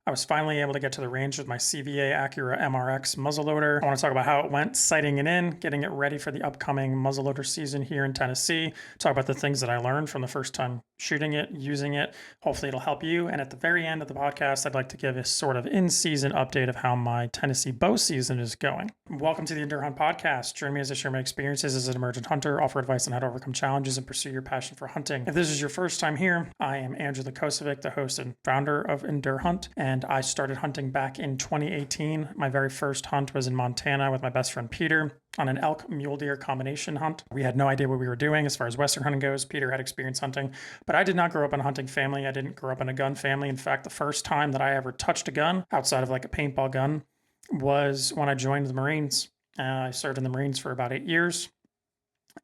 I was finally able to get to the range with my CVA Accura MR-X muzzleloader. I want to talk about how it went sighting it in, getting it ready for the upcoming muzzleloader season here in Tennessee. Talk about the things that I learned from the first time shooting it, using it. Hopefully it'll help you. And at the very end of the podcast, I'd like to give a sort of in-season update of how my Tennessee bow season is going. Welcome to the Endure Hunt Podcast. Join me as I share my experiences as an emergent hunter, offer advice on how to overcome challenges and pursue your passion for hunting. If this is your first time here, I am Andrew Lukosevic, the host and founder of Endure Hunt, and I started hunting back in 2018. My very first hunt was in Montana with my best friend Peter on an elk mule deer combination hunt. We had no idea what we were doing as far as Western hunting goes. Peter had experience hunting, but I did not grow up in a hunting family. I didn't grow up in a gun family. In fact, the first time that I ever touched a gun outside of like a paintball gun was when I joined the Marines. I served in the Marines for about 8 years.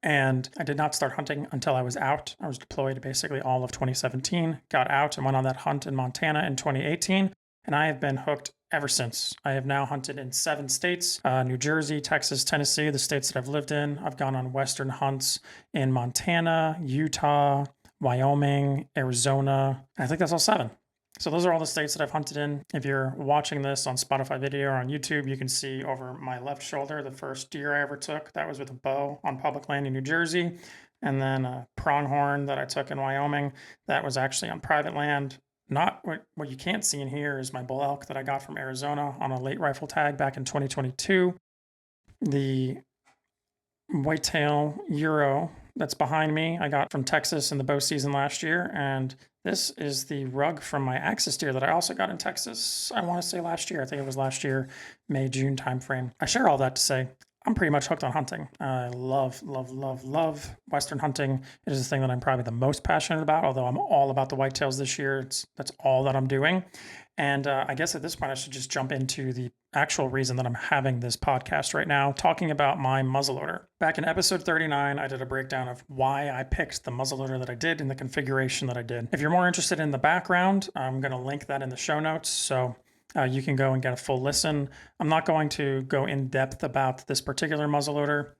And I did not start hunting until I was out. I was deployed basically all of 2017, got out and went on that hunt in Montana in 2018. And I have been hooked ever since. I have now hunted in 7 states, New Jersey, Texas, Tennessee, the states that I've lived in. I've gone on Western hunts in Montana, Utah, Wyoming, Arizona. I think that's all 7. So those are all the states that I've hunted in. If you're watching this on Spotify video or on YouTube, you can see over my left shoulder the first deer I ever took. That was with a bow on public land in New Jersey. And then a pronghorn that I took in Wyoming. That was actually on private land. Not what you can't see in here is my bull elk that I got from Arizona on a late rifle tag back in 2022. The whitetail Euro that's behind me, I got from Texas in the bow season last year. And this is the rug from my axis deer that I also got in Texas, I want to say last year. I think it was last year, May, June timeframe. I share all that to say I'm pretty much hooked on hunting. I love Western hunting. It is the thing that I'm probably the most passionate about, although I'm all about the whitetails this year. That's all that I'm doing. And I guess at this point, I should just jump into the actual reason that I'm having this podcast right now, talking about my muzzleloader. Back in episode 39, I did a breakdown of why I picked the muzzleloader that I did in the configuration that I did. If you're more interested in the background, I'm going to link that in the show notes. So you can go and get a full listen. I'm not going to go in depth about this particular muzzleloader.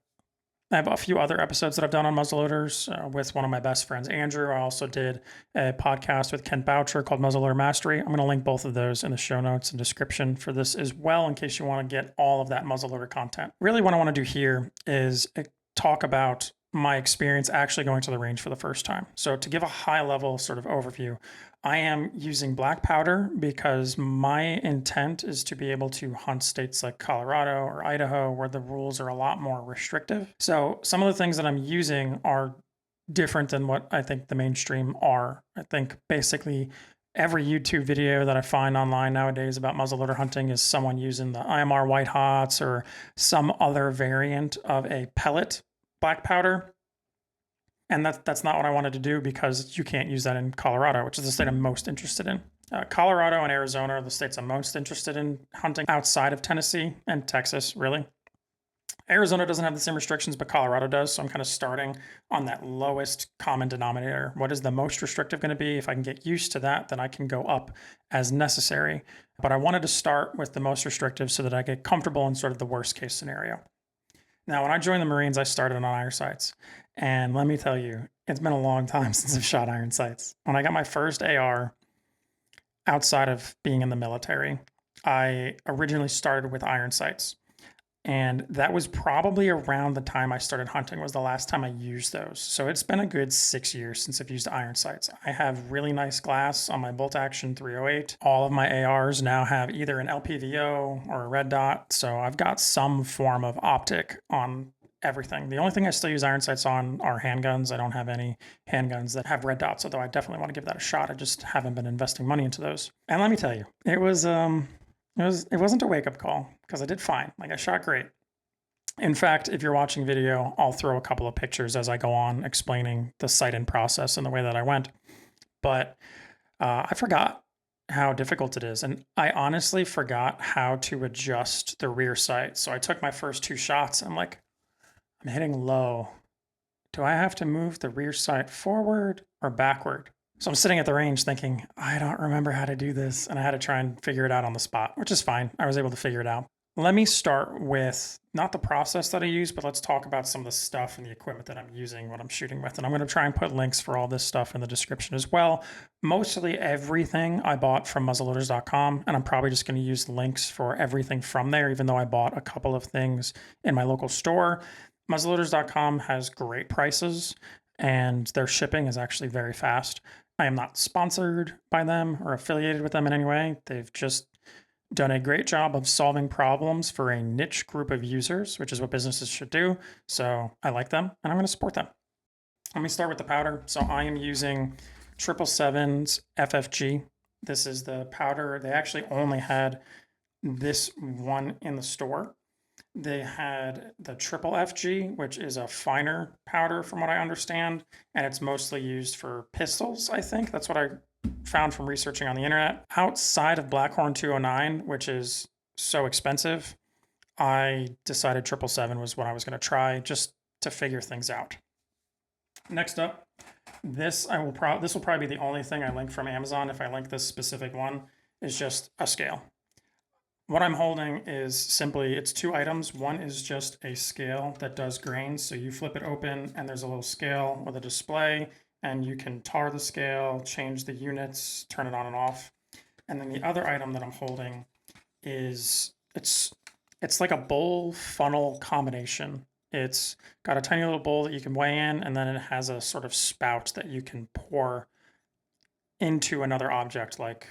I have a few other episodes that I've done on muzzleloaders with one of my best friends, Andrew. I also did a podcast with Kent Boucher called Muzzleloader Mastery. I'm going to link both of those in the show notes and description for this as well, in case you want to get all of that muzzleloader content. Really what I want to do here is talk about my experience actually going to the range for the first time. So to give a high level sort of overview, I am using black powder because my intent is to be able to hunt states like Colorado or Idaho where the rules are a lot more restrictive. So some of the things that I'm using are different than what I think the mainstream are. I think basically every YouTube video that I find online nowadays about muzzleloader hunting is someone using the IMR White Hots or some other variant of a pellet black powder. And that's not what I wanted to do because you can't use that in Colorado, which is the state I'm most interested in. Colorado and Arizona are the states I'm most interested in hunting outside of Tennessee and Texas, really. Arizona doesn't have the same restrictions, but Colorado does. So I'm kind of starting on that lowest common denominator. What is the most restrictive going to be? If I can get used to that, then I can go up as necessary. But I wanted to start with the most restrictive so that I get comfortable in sort of the worst case scenario. Now, when I joined the Marines, I started on iron sights. And let me tell you, it's been a long time since I've shot iron sights. When I got my first AR outside of being in the military, I originally started with iron sights. And that was probably around the time I started hunting was the last time I used those. So it's been a good 6 years since I've used iron sights. I have really nice glass on my bolt action 308. All of my ARs now have either an LPVO or a red dot. So I've got some form of optic on everything. The only thing I still use iron sights on are handguns. I don't have any handguns that have red dots, although I definitely want to give that a shot. I just haven't been investing money into those. And let me tell you, it wasn't a wake-up call because I did fine. Like I shot great. In fact, if you're watching video, I'll throw a couple of pictures as I go on explaining the sight-in process and the way that I went. But I forgot how difficult it is. And I honestly forgot how to adjust the rear sight. So I took my first 2 shots. I'm like, I'm hitting low. Do I have to move the rear sight forward or backward? So I'm sitting at the range thinking, I don't remember how to do this. And I had to try and figure it out on the spot, which is fine. I was able to figure it out. Let me start with not the process that I use, but let's talk about some of the stuff and the equipment that I'm using when I'm shooting with. And I'm going to try and put links for all this stuff in the description as well. Mostly everything I bought from muzzleloaders.com, and I'm probably just going to use links for everything from there, even though I bought a couple of things in my local store. Muzzleloaders.com has great prices, and their shipping is actually very fast. I am not sponsored by them or affiliated with them in any way. They've just done a great job of solving problems for a niche group of users, which is what businesses should do. So I like them and I'm going to support them. Let me start with the powder. So I am using 777's FFG. This is the powder. They actually only had this one in the store. They had the triple FG, which is a finer powder from what I understand, and it's mostly used for pistols, I think. That's what I found from researching on the internet. Outside of Blackhorn 209, which is so expensive, I decided 777 was what I was going to try just to figure things out. Next up, this will probably be the only thing I link from Amazon. If I link this specific one, is just a scale. What I'm holding is simply, it's two items. One is just a scale that does grains. So you flip it open and there's a little scale with a display, and you can tar the scale, change the units, turn it on and off. And then the other item that I'm holding is, it's like a bowl funnel combination. It's got a tiny little bowl that you can weigh in, and then it has a sort of spout that you can pour into another object like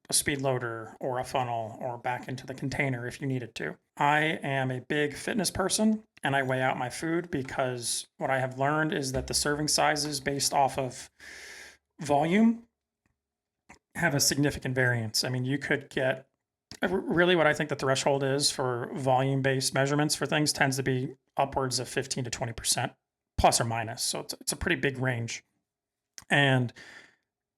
a speed loader or a funnel or back into the container if you needed to. I am a big fitness person and I weigh out my food because what I have learned is that the serving sizes based off of volume have a significant variance. I mean, you could get really what I think the threshold is for volume-based measurements for things tends to be upwards of 15 to 20% plus or minus. So it's a pretty big range. And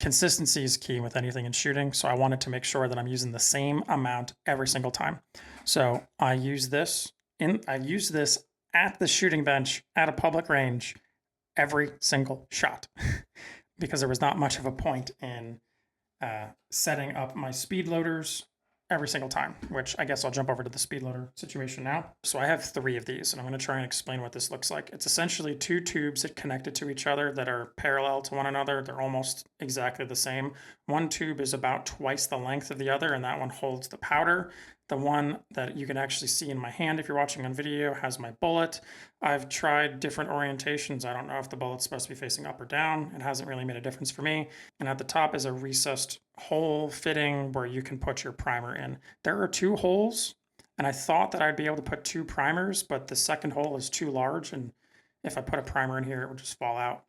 consistency is key with anything in shooting. So I wanted to make sure that I'm using the same amount every single time. So I use this at the shooting bench at a public range every single shot because there was not much of a point in setting up my speed loaders every single time, which I guess I'll jump over to the speed loader situation now. So I have 3 of these and I'm going to try and explain what this looks like. It's essentially 2 tubes that connected to each other that are parallel to one another. They're almost exactly the same. One tube is about twice the length of the other, and that one holds the powder. The one that you can actually see in my hand if you're watching on video has my bullet. I've tried different orientations. I don't know if the bullet's supposed to be facing up or down. It hasn't really made a difference for me. And at the top is a recessed hole fitting where you can put your primer in. There are 2 holes, and I thought that I'd be able to put 2 primers, but the second hole is too large, and if I put a primer in here, it would just fall out.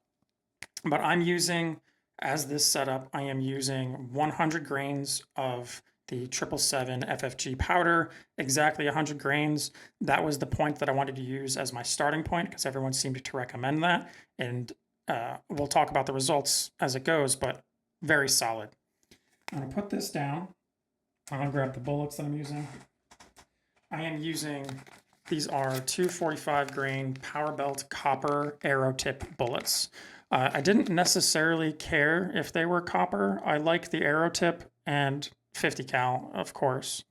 But I'm using, as this setup, I am using 100 grains of the 777 FFG powder, exactly 100 grains. That was the point that I wanted to use as my starting point because everyone seemed to recommend that. And we'll talk about the results as it goes, but very solid. I'm going to put this down. I'm going to grab the bullets that I'm using. I am using, these are 245 grain Powerbelt copper arrow tip bullets. I didn't necessarily care if they were copper. I like the arrow tip and 50 cal, of course.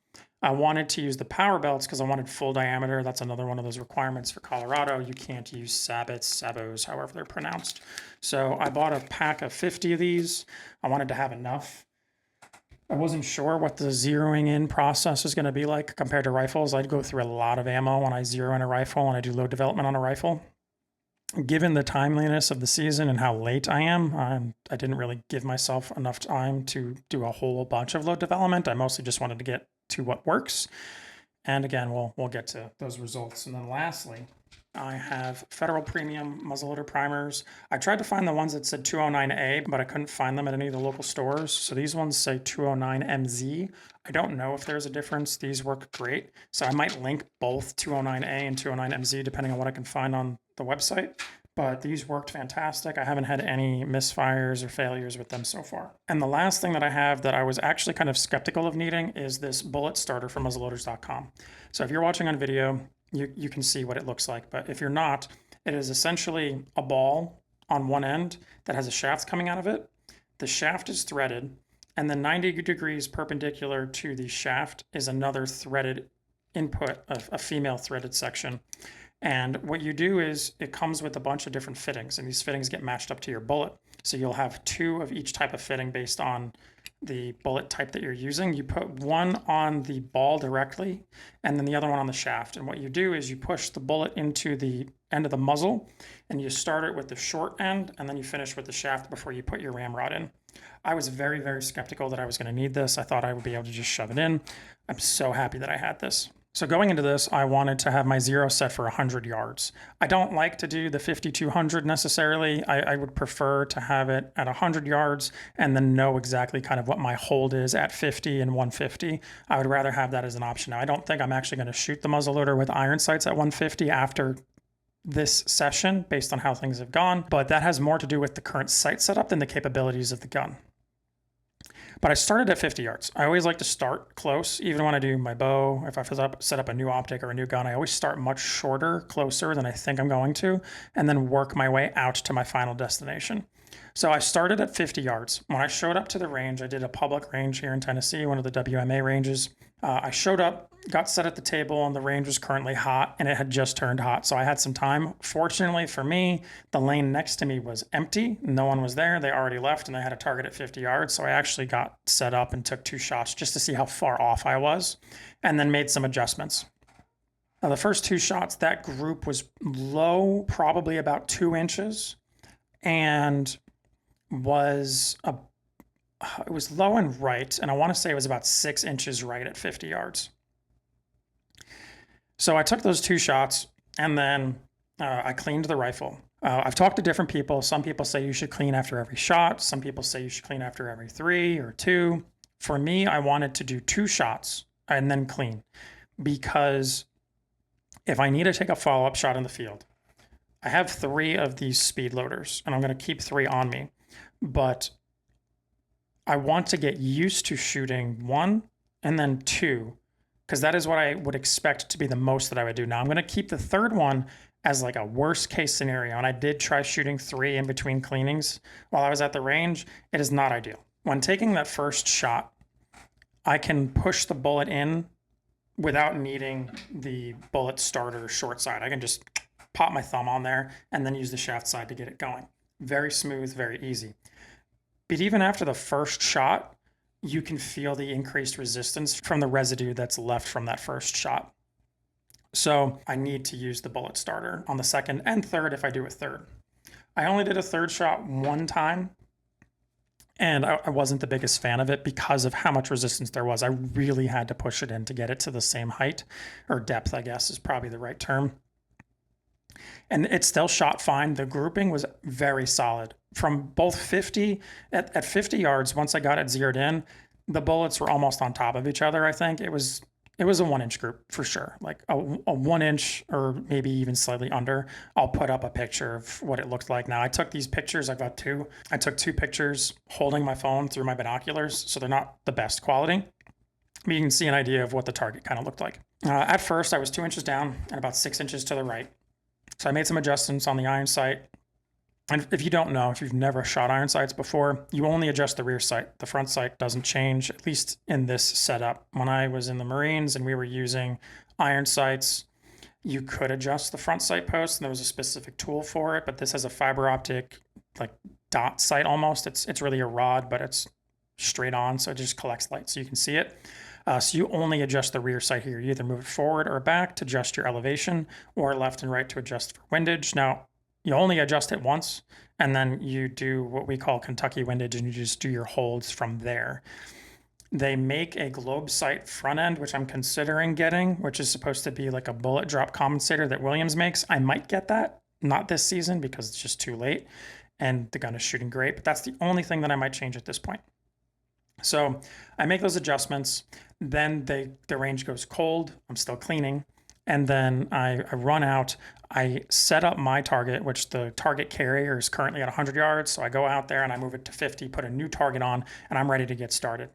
I wanted to use the Powerbelts because I wanted full diameter. That's another one of those requirements for Colorado. You can't use sabos, however they're pronounced. So I bought a pack of 50 of these. I wanted to have enough. I wasn't sure what the zeroing in process is going to be like compared to rifles. I'd go through a lot of ammo when I zero in a rifle and I do load development on a rifle. Given the timeliness of the season and how late I am, I didn't really give myself enough time to do a whole bunch of load development. I mostly just wanted to get to what works. And again, we'll get to those results. And then lastly, I have Federal Premium muzzleloader primers. I tried to find the ones that said 209A, but I couldn't find them at any of the local stores. So these ones say 209MZ. I don't know if there's a difference. These work great. So I might link both 209A and 209MZ depending on what I can find on the website. But these worked fantastic. I haven't had any misfires or failures with them so far. And the last thing that I have that I was actually kind of skeptical of needing is this bullet starter from muzzleloaders.com. So if you're watching on video, you can see what it looks like. But if you're not, it is essentially a ball on one end that has a shaft coming out of it. The shaft is threaded, and then 90 degrees perpendicular to the shaft is another threaded input, a female threaded section. And what you do is it comes with a bunch of different fittings, and these fittings get matched up to your bullet. So you'll have 2 of each type of fitting based on the bullet type that you're using. You put one on the ball directly and then the other one on the shaft. And what you do is you push the bullet into the end of the muzzle, and you start it with the short end and then you finish with the shaft before you put your ramrod in. I was very, very skeptical that I was going to need this. I thought I would be able to just shove it in. I'm so happy that I had this. So going into this, I wanted to have my zero set for 100 yards. I don't like to do the 50-200 necessarily. I would prefer to have it at 100 yards and then know exactly kind of what my hold is at 50 and 150. I would rather have that as an option. Now, I don't think I'm actually going to shoot the muzzleloader with iron sights at 150 after this session based on how things have gone, but that has more to do with the current sight setup than the capabilities of the gun. But I started at 50 yards. I always like to start close, even when I do my bow. If I set up a new optic or a new gun, I always start much shorter, closer than I think I'm going to, and then work my way out to my final destination. So I started at 50 yards. When I showed up to the range, I did a public range here in Tennessee, one of the WMA ranges. I showed up, got set at the table, and the range was currently hot, and it had just turned hot. So I had some time. Fortunately for me, the lane next to me was empty. No one was there. They already left, and they had a target at 50 yards. So I actually got set up and took 2 shots just to see how far off I was, and then made some adjustments. Now, the first 2 shots, that group was low, probably about 2 inches, and it was low and right, and I want to say it was about 6 inches right at 50 yards. So I took those 2 shots, and then I cleaned the rifle. I've talked to different people. Some people say you should clean after every shot. Some people say you should clean after every 3 or 2. For me, I wanted to do 2 shots and then clean, because if I need to take a follow-up shot in the field, I have 3 of these speed loaders, and I'm going to keep 3 on me. But I want to get used to shooting 1 and then 2, because that is what I would expect to be the most that I would do. Now I'm going to keep the 3rd one as like a worst case scenario. And I did try shooting 3 in between cleanings while I was at the range. It is not ideal. When taking that first shot, I can push the bullet in without needing the bullet starter short side. I can just pop my thumb on there and then use the shaft side to get it going. Very smooth, very easy. But even after the first shot, you can feel the increased resistance from the residue that's left from that first shot. So I need to use the bullet starter on the 2nd and 3rd if I do a 3rd. I only did a 3rd shot 1 time, and I wasn't the biggest fan of it because of how much resistance there was. I really had to push it in to get it to the same height, or depth, I guess is probably the right term. And it still shot fine. The grouping was very solid. From both 50, at 50 yards, once I got it zeroed in, the bullets were almost on top of each other, I think. It was a 1-inch group for sure, like a 1 inch or maybe even slightly under. I'll put up a picture of what it looked like. Now, I took these pictures. I've got 2. I took 2 pictures holding my phone through my binoculars, so they're not the best quality. But you can see an idea of what the target kind of looked like. At first, I was 2 inches down and about 6 inches to the right. So I made some adjustments on the iron sight. And if you don't know, if you've never shot iron sights before, you only adjust the rear sight. The front sight doesn't change, at least in this setup. When I was in the Marines and we were using iron sights, you could adjust the front sight post, and there was a specific tool for it, but this has a fiber optic, like dot sight almost. It's really a rod, but it's straight on, so it just collects light so you can see it. So you only adjust the rear sight here. You either move it forward or back to adjust your elevation, or left and right to adjust for windage. Now, you only adjust it once, and then you do what we call Kentucky windage, and you just do your holds from there. They make a globe sight front end, which I'm considering getting, which is supposed to be like a bullet drop compensator that Williams makes. I might get that, not this season because it's just too late, and the gun is shooting great, but that's the only thing that I might change at this point. So I make those adjustments, then the range goes cold, I'm still cleaning, and then I run out, I set up my target, which the target carrier is currently at 100 yards, so I go out there and I move it to 50, put a new target on, and I'm ready to get started.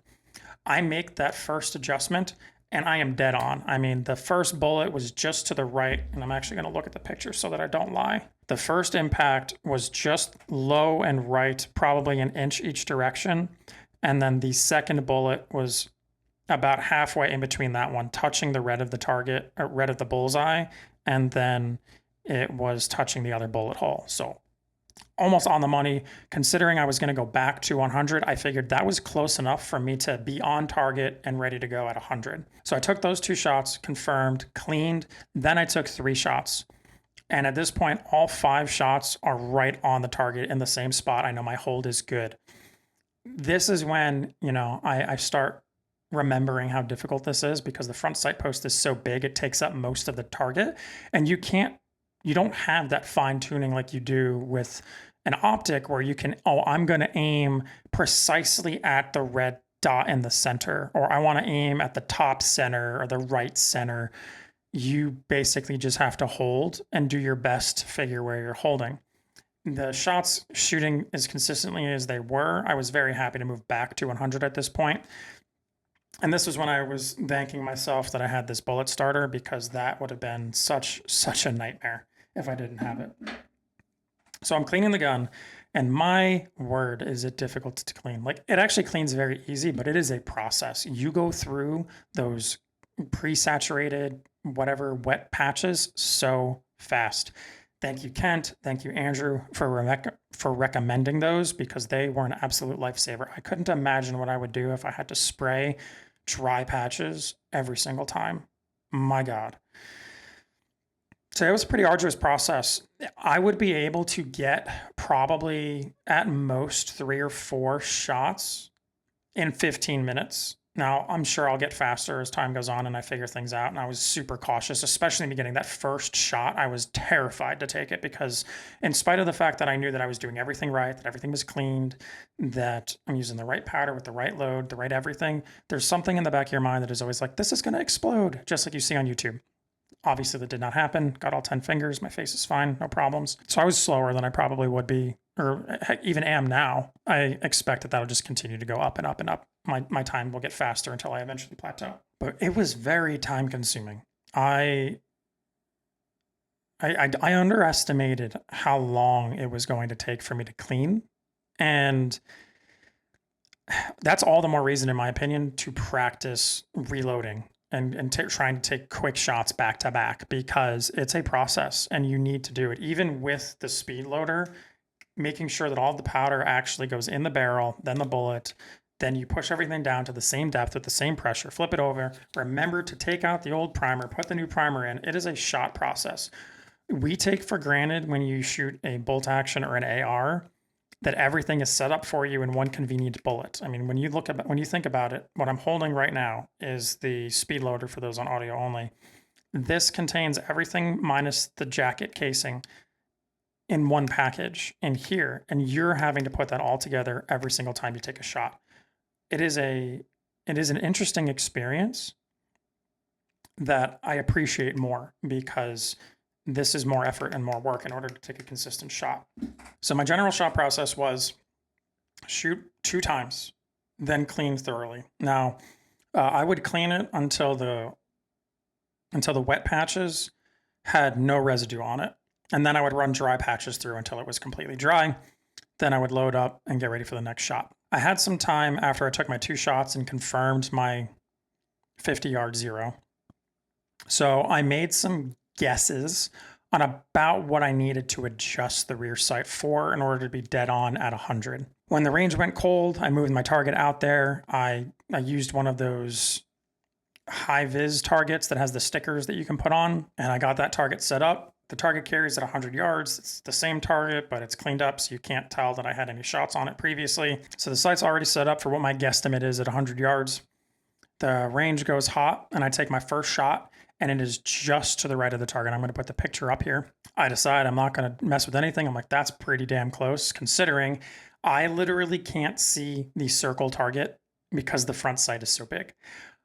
I make that first adjustment, and I am dead on. I mean, the first bullet was just to the right, and I'm actually going to look at the picture so that I don't lie. The first impact was just low and right, probably an inch each direction. And then the second bullet was about halfway in between that one, touching the red of the target, or red of the bullseye, and then it was touching the other bullet hole. So almost on the money. Considering I was going to go back to 100, I figured that was close enough for me to be on target and ready to go at 100. So I took those 2 shots, confirmed, cleaned, then I took 3 shots. And at this point, all 5 shots are right on the target in the same spot. I know my hold is good. This is when, I start remembering how difficult this is, because the front sight post is so big, it takes up most of the target, and you don't have that fine tuning like you do with an optic, where you can, I'm going to aim precisely at the red dot in the center, or I want to aim at the top center or the right center. You basically just have to hold and do your best to figure where you're holding. The shots shooting as consistently as they were, I was very happy to move back to 100 at this point. And this was when I was thanking myself that I had this bullet starter, because that would have been such a nightmare if I didn't have it. So I'm cleaning the gun, and my word, is it difficult to clean. Like, it actually cleans very easy, but it is a process. You go through those pre-saturated, whatever, wet patches so fast. Thank you, Kent. Thank you, Andrew, for recommending those, because they were an absolute lifesaver. I couldn't imagine what I would do if I had to spray dry patches every single time. My God. So it was a pretty arduous process. I would be able to get probably at most 3 or 4 shots in 15 minutes. Now, I'm sure I'll get faster as time goes on and I figure things out. And I was super cautious, especially in the beginning. That first shot, I was terrified to take it, because in spite of the fact that I knew that I was doing everything right, that everything was cleaned, that I'm using the right powder with the right load, the right everything, there's something in the back of your mind that is always like, this is going to explode, just like you see on YouTube. Obviously, that did not happen. Got all 10 fingers. My face is fine. No problems. So I was slower than I probably would be, or even am now. I expect that that'll just continue to go up and up and up. My time will get faster until I eventually plateau. But it was very time consuming. I underestimated how long it was going to take for me to clean. And that's all the more reason, in my opinion, to practice reloading and trying to take quick shots back to back, because it's a process and you need to do it. Even with the speed loader, making sure that all the powder actually goes in the barrel, then the bullet, then you push everything down to the same depth with the same pressure, flip it over, remember to take out the old primer, put the new primer in. It is a shot process. We take for granted when you shoot a bolt action or an AR that everything is set up for you in one convenient bullet. I mean, when you think about it, what I'm holding right now is the speed loader for those on audio only. This contains everything minus the jacket casing in one package in here, and you're having to put that all together every single time you take a shot. It is an interesting experience that I appreciate more, because this is more effort and more work in order to take a consistent shot. So my general shot process was shoot 2 times, then clean thoroughly. Now, I would clean it until the wet patches had no residue on it. And then I would run dry patches through until it was completely dry. Then I would load up and get ready for the next shot. I had some time after I took my 2 shots and confirmed my 50-yard zero. So I made some guesses on about what I needed to adjust the rear sight for in order to be dead on at 100. When the range went cold, I moved my target out there. I used one of those high-vis targets that has the stickers that you can put on, and I got that target set up. The target carries at 100 yards. It's the same target, but it's cleaned up, so you can't tell that I had any shots on it previously. So the sight's already set up for what my guesstimate is at 100 yards. The range goes hot, and I take my first shot, and it is just to the right of the target. I'm going to put the picture up here. I decide I'm not going to mess with anything. I'm like, that's pretty damn close, considering I literally can't see the circle target because the front sight is so big.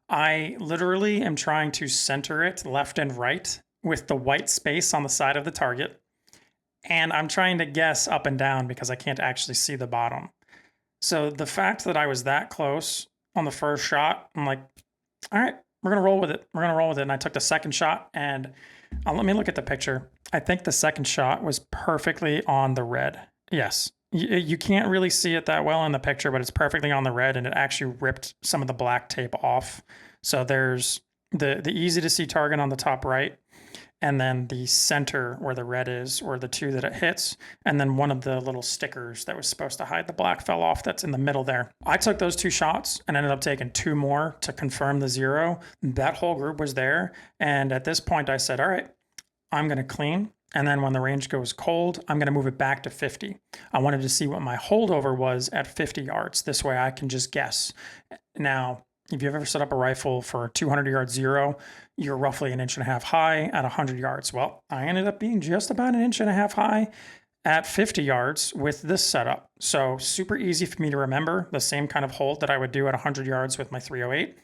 I literally am trying to center it left and right with the white space on the side of the target. And I'm trying to guess up and down because I can't actually see the bottom. So the fact that I was that close on the first shot, I'm like, all right, we're going to roll with it. We're going to roll with it. And I took the second shot, and let me look at the picture. I think the second shot was perfectly on the red. Yes, You can't really see it that well in the picture, but it's perfectly on the red, and it actually ripped some of the black tape off. So there's the easy to see target on the top right, and then the center where the red is, or the two that it hits, and then one of the little stickers that was supposed to hide the black fell off that's in the middle there. I took those 2 shots and ended up taking 2 more to confirm the 0. That whole group was there, and at this point I said, all right, I'm going to clean. And then when the range goes cold, I'm going to move it back to 50. I wanted to see what my holdover was at 50 yards. This way I can just guess. Now, if you've ever set up a rifle for a 200 yard 0, you're roughly 1.5 inches high at 100 yards. Well, I ended up being just about 1.5 inches high at 50 yards with this setup. So super easy for me to remember, the same kind of hold that I would do at 100 yards with my 308.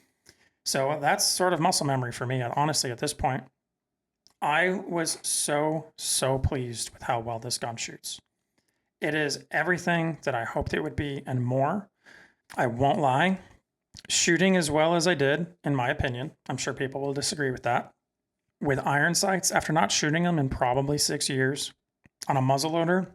So that's sort of muscle memory for me, honestly, at this point. I was so pleased with how well this gun shoots. It is everything that I hoped it would be and more. I won't lie. Shooting as well as I did, in my opinion, I'm sure people will disagree with that, with iron sights, after not shooting them in probably 6 years, on a muzzleloader,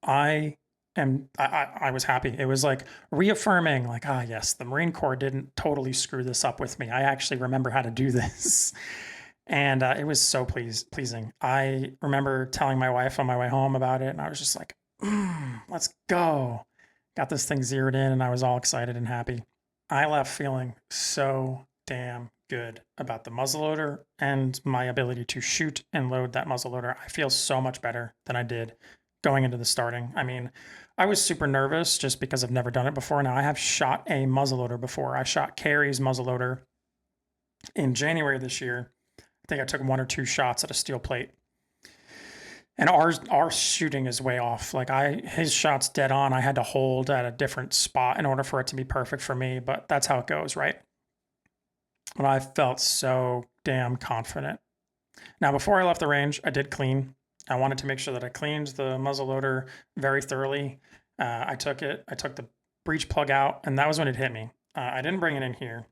I was happy. It was like reaffirming, like, yes, the Marine Corps didn't totally screw this up with me. I actually remember how to do this. And it was so pleasing. I remember telling my wife on my way home about it, and I was just like, let's go. Got this thing zeroed in, and I was all excited and happy. I left feeling so damn good about the muzzleloader and my ability to shoot and load that muzzleloader. I feel so much better than I did going into the starting. I mean, I was super nervous just because I've never done it before. Now, I have shot a muzzleloader before. I shot Carrie's muzzleloader in January this year. I think I took 1 or 2 shots at a steel plate. And our shooting is way off. Like his shot's dead on. I had to hold at a different spot in order for it to be perfect for me, but that's how it goes, right? But I felt so damn confident. Now, before I left the range, I did clean. I wanted to make sure that I cleaned the muzzleloader very thoroughly. I took the breech plug out, and that was when it hit me. I didn't bring it in here,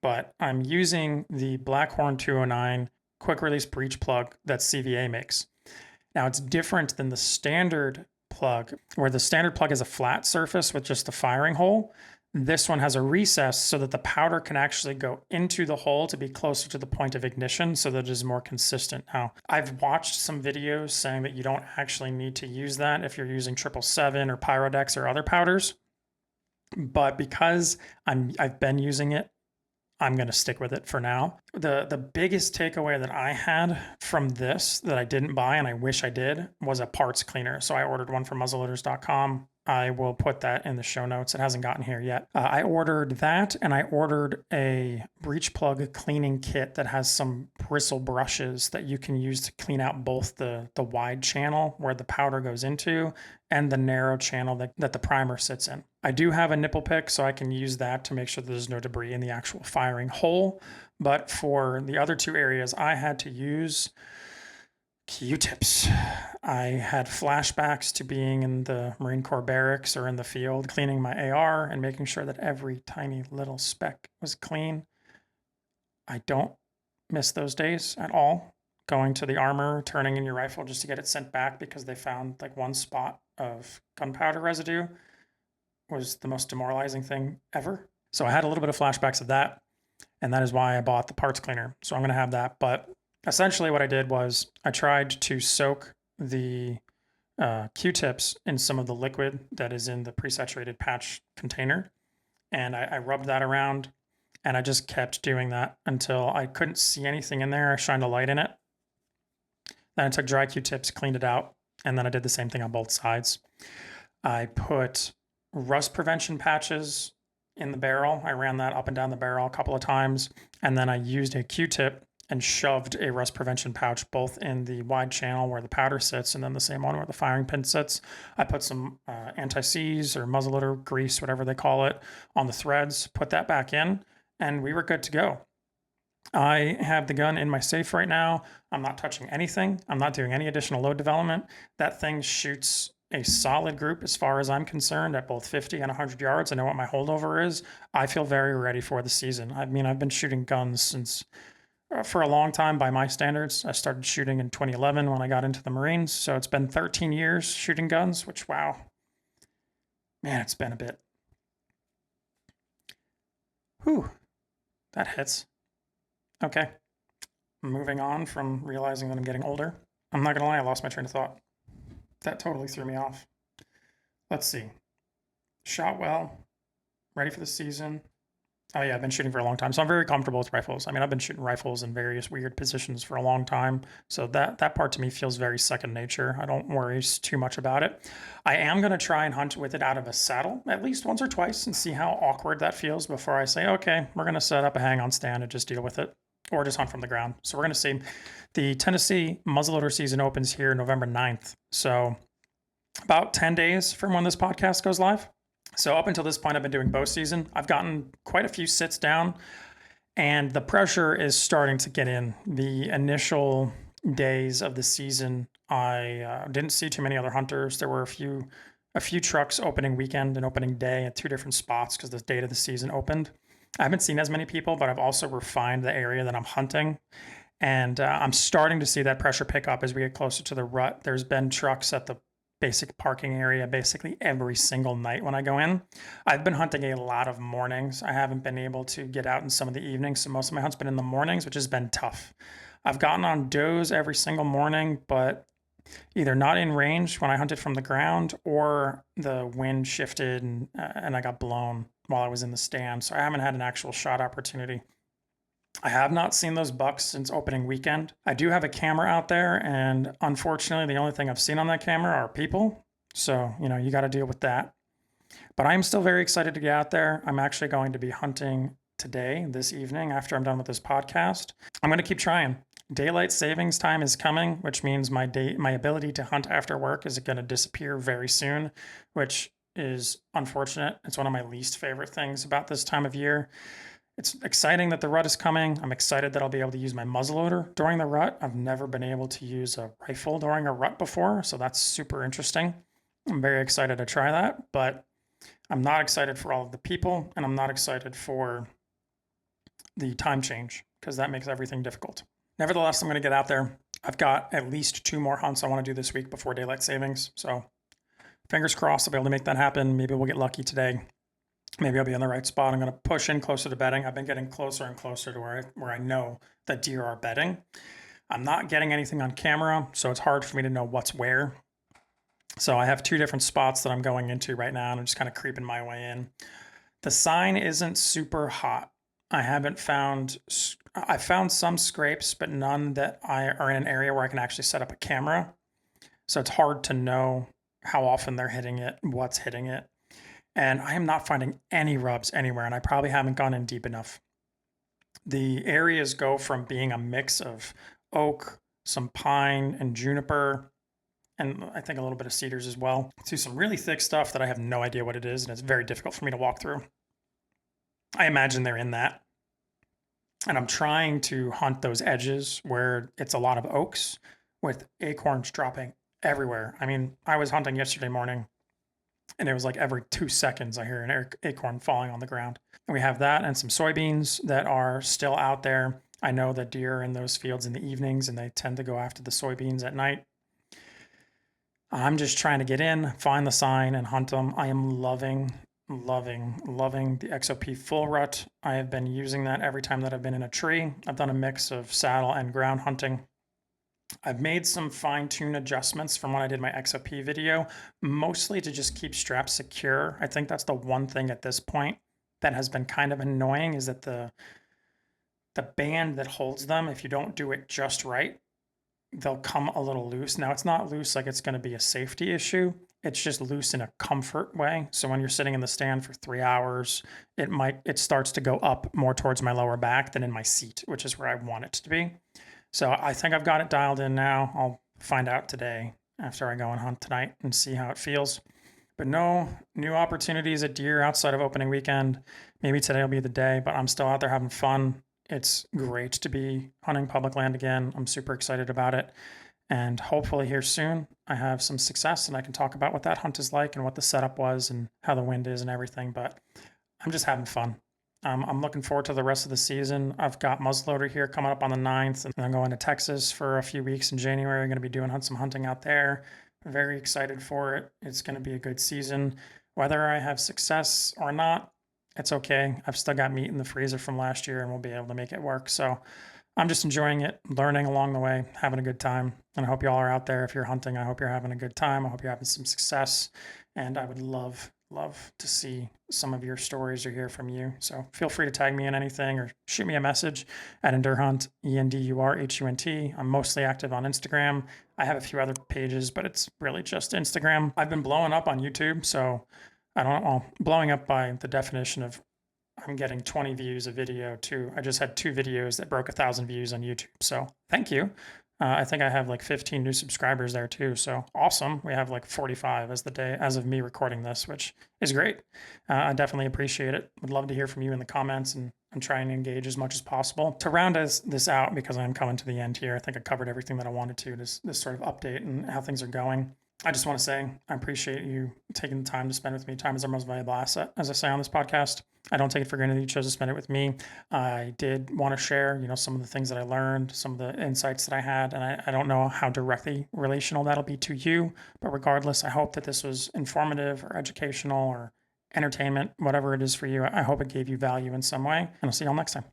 but I'm using the Blackhorn 209 quick release breech plug that CVA makes. Now, it's different than the standard plug, where the standard plug is a flat surface with just a firing hole. This one has a recess so that the powder can actually go into the hole to be closer to the point of ignition, so that it is more consistent. Now, I've watched some videos saying that you don't actually need to use that if you're using 777 or Pyrodex or other powders. But because I've been using it, I'm going to stick with it for now. The biggest takeaway that I had from this that I didn't buy, and I wish I did, was a parts cleaner. So I ordered one from muzzleloaders.com. I will put that in the show notes. It hasn't gotten here yet. I ordered that, and I ordered a breech plug cleaning kit that has some bristle brushes that you can use to clean out both the wide channel where the powder goes into and the narrow channel that the primer sits in. I do have a nipple pick, so I can use that to make sure that there's no debris in the actual firing hole. But for the other 2 areas, I had to use Q-tips. I had flashbacks to being in the Marine Corps barracks or in the field, cleaning my AR and making sure that every tiny little speck was clean. I don't miss those days at all. Going to the armor, turning in your rifle just to get it sent back because they found like 1 spot of gunpowder residue was the most demoralizing thing ever. So I had a little bit of flashbacks of that, and that is why I bought the parts cleaner. So I'm going to have that. But essentially what I did was I tried to soak the Q-tips in some of the liquid that is in the pre-saturated patch container. And I rubbed that around, and I just kept doing that until I couldn't see anything in there. I shined a light in it. Then I took dry Q-tips, cleaned it out, and then I did the same thing on both sides. I put rust prevention patches in the barrel. I ran that up and down the barrel a couple of times, and then I used a Q-tip and shoved a rust prevention pouch both in the wide channel where the powder sits and then the same one where the firing pin sits. I put some anti-seize or muzzleloader grease, whatever they call it, on the threads, put that back in, and we were good to go. I have the gun in my safe right now. I'm not touching anything. I'm not doing any additional load development. That thing shoots a solid group as far as I'm concerned at both 50 and 100 yards. I know what my holdover is. I feel very ready for the season. I mean, I've been shooting guns since for a long time by my standards. I started shooting in 2011 when I got into the Marines. So it's been 13 years shooting guns, which, wow, Man, it's been a bit. Whew, that hits. Okay, moving on from realizing that I'm getting older. I'm not gonna lie, I lost my train of thought. That totally threw me off. Let's see. Shot well, ready for the season. Oh yeah, I've been shooting for a long time, so I'm very comfortable with rifles. I mean, I've been shooting rifles in various weird positions for a long time, so that part to me feels very second nature. I don't worry too much about it. I am going to try and hunt with it out of a saddle at least once or twice and see how awkward that feels before I say, okay, we're going to set up a hang-on stand and just deal with it, or just hunt from the ground. So we're going to see. The Tennessee muzzleloader season opens here November 9th, so about 10 days from when this podcast goes live. So up until this point, I've been doing bow season. I've gotten quite a few sits down, and the pressure is starting to get in. The initial days of the season, I didn't see too many other hunters. There were a few trucks opening weekend and opening day at two different spots because the date of the season opened. I haven't seen as many people, but I've also refined the area that I'm hunting. And I'm starting to see that pressure pick up as we get closer to the rut. There's been trucks at the basic parking area basically every single night when I go in. I've been hunting a lot of mornings. I haven't been able to get out in some of the evenings, so most of my hunts been in the mornings, which has been tough. I've gotten on does every single morning, but either not in range when I hunted from the ground, or the wind shifted and I got blown while I was in the stand. So I haven't had an actual shot opportunity. I have not seen those bucks since opening weekend. I do have a camera out there, and unfortunately, the only thing I've seen on that camera are people. So, you got to deal with that. But I'm still very excited to get out there. I'm actually going to be hunting today, this evening, after I'm done with this podcast. I'm going to keep trying. Daylight savings time is coming, which means my ability to hunt after work is going to disappear very soon, which is unfortunate. It's one of my least favorite things about this time of year. It's exciting that the rut is coming. I'm excited that I'll be able to use my muzzleloader during the rut. I've never been able to use a rifle during a rut before, so that's super interesting. I'm very excited to try that, but I'm not excited for all of the people, and I'm not excited for the time change because that makes everything difficult. Nevertheless, I'm going to get out there. I've got at least 2 more hunts I want to do this week before daylight savings, so fingers crossed I'll be able to make that happen. Maybe we'll get lucky today. Maybe I'll be in the right spot. I'm going to push in closer to bedding. I've been getting closer and closer to where I know that deer are bedding. I'm not getting anything on camera, so it's hard for me to know what's where. So I have 2 different spots that I'm going into right now, and I'm just kind of creeping my way in. The sign isn't super hot. I found some scrapes, but none that are in an area where I can actually set up a camera. So it's hard to know how often they're hitting it, what's hitting it. And I am not finding any rubs anywhere, and I probably haven't gone in deep enough. The areas go from being a mix of oak, some pine and juniper, and I think a little bit of cedars as well, to some really thick stuff that I have no idea what it is, and it's very difficult for me to walk through. I imagine they're in that. And I'm trying to hunt those edges where it's a lot of oaks with acorns dropping everywhere. I mean, I was hunting yesterday morning, and it was like every 2 seconds I hear an acorn falling on the ground. And we have that and some soybeans that are still out there. I know that deer are in those fields in the evenings, and they tend to go after the soybeans at night. I'm just trying to get in, find the sign, and hunt them. I am loving the XOP full rut. I have been using that every time that I've been in a tree. I've done a mix of saddle and ground hunting. I've made some fine-tune adjustments from when I did my XOP video, mostly to just keep straps secure. I think that's the one thing at this point that has been kind of annoying, is that the band that holds them, if you don't do it just right, they'll come a little loose. Now, it's not loose like it's going to be a safety issue. It's just loose in a comfort way. So when you're sitting in the stand for 3 hours, it starts to go up more towards my lower back than in my seat, which is where I want it to be. So I think I've got it dialed in now. I'll find out today after I go and hunt tonight and see how it feels. But no new opportunities at deer outside of opening weekend. Maybe today will be the day, but I'm still out there having fun. It's great to be hunting public land again. I'm super excited about it. And hopefully here soon, I have some success and I can talk about what that hunt is like and what the setup was and how the wind is and everything. But I'm just having fun. I'm looking forward to the rest of the season. I've got muzzleloader here coming up on the 9th, and I'm going to Texas for a few weeks in January. I'm going to be doing some hunting out there. Very excited for it. It's going to be a good season. Whether I have success or not, it's okay. I've still got meat in the freezer from last year and we'll be able to make it work. So I'm just enjoying it, learning along the way, having a good time. And I hope you all are out there. If you're hunting, I hope you're having a good time. I hope you're having some success. And I would love to see some of your stories or hear from you. So feel free to tag me in anything or shoot me a message at Endurhunt, ENDURHUNT. I'm mostly active on Instagram. I have a few other pages, but it's really just Instagram. I've been blowing up on YouTube. So I don't know, well, blowing up by the definition of I'm getting 20 views a video too. I just had 2 videos that broke 1,000 views on YouTube. So thank you. I think I have like 15 new subscribers there too. So awesome. We have like 45 as of me recording this, which is great. I definitely appreciate it. Would love to hear from you in the comments and try and engage as much as possible. To round this out, because I'm coming to the end here, I think I covered everything that I wanted to, this sort of update and how things are going. I just want to say I appreciate you taking the time to spend with me. Time is our most valuable asset, as I say on this podcast. I don't take it for granted that you chose to spend it with me. I did want to share, some of the things that I learned, some of the insights that I had, and I don't know how directly relational that'll be to you, but regardless, I hope that this was informative or educational or entertainment, whatever it is for you. I hope it gave you value in some way, and I'll see y'all next time.